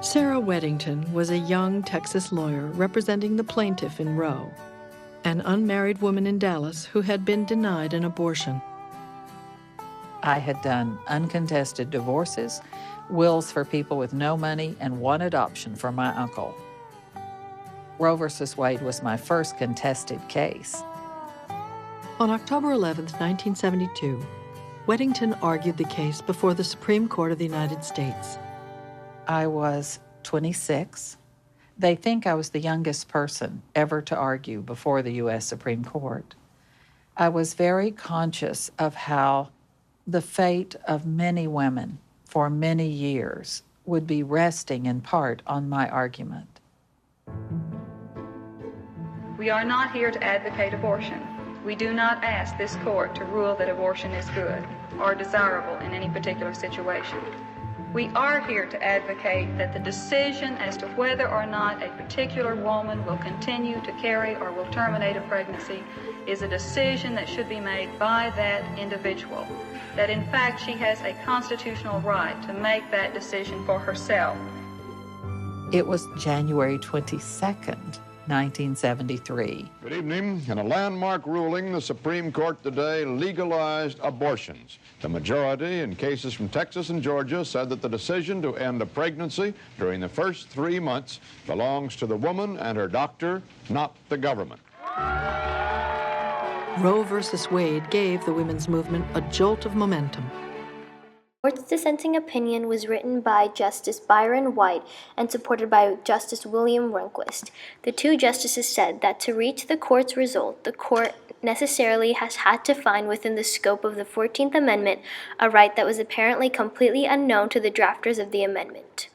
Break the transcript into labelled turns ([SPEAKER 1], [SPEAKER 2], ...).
[SPEAKER 1] Sarah Weddington was a young Texas lawyer representing the plaintiff in Roe, an unmarried woman in Dallas who had been denied an abortion.
[SPEAKER 2] I had done uncontested divorces, wills for people with no money, and one adoption for my uncle. Roe v. Wade was my first contested case.
[SPEAKER 1] On October 11, 1972, Weddington argued the case before the Supreme Court of the United States.
[SPEAKER 2] I was 26. They think I was the youngest person ever to argue before the U.S. Supreme Court. I was very conscious of how the fate of many women for many years would be resting in part on my argument.
[SPEAKER 3] We are not here to advocate abortion. We do not ask this court to rule that abortion is good or desirable in any particular situation. We are here to advocate that the decision as to whether or not a particular woman will continue to carry or will terminate a pregnancy is a decision that should be made by that individual. That in fact she has a constitutional right to make that decision for herself.
[SPEAKER 2] It was January 22nd, 1973.
[SPEAKER 4] Good evening. In a landmark ruling, the Supreme Court today legalized abortions. The majority in cases from Texas and Georgia said that the decision to end a pregnancy during the first 3 months belongs to the woman and her doctor, not the government.
[SPEAKER 1] Roe v. Wade gave the women's movement a jolt of momentum.
[SPEAKER 5] The court's dissenting opinion was written by Justice Byron White and supported by Justice William Rehnquist. The two justices said that to reach the court's result, the court necessarily has had to find within the scope of the 14th Amendment a right that was apparently completely unknown to the drafters of the amendment.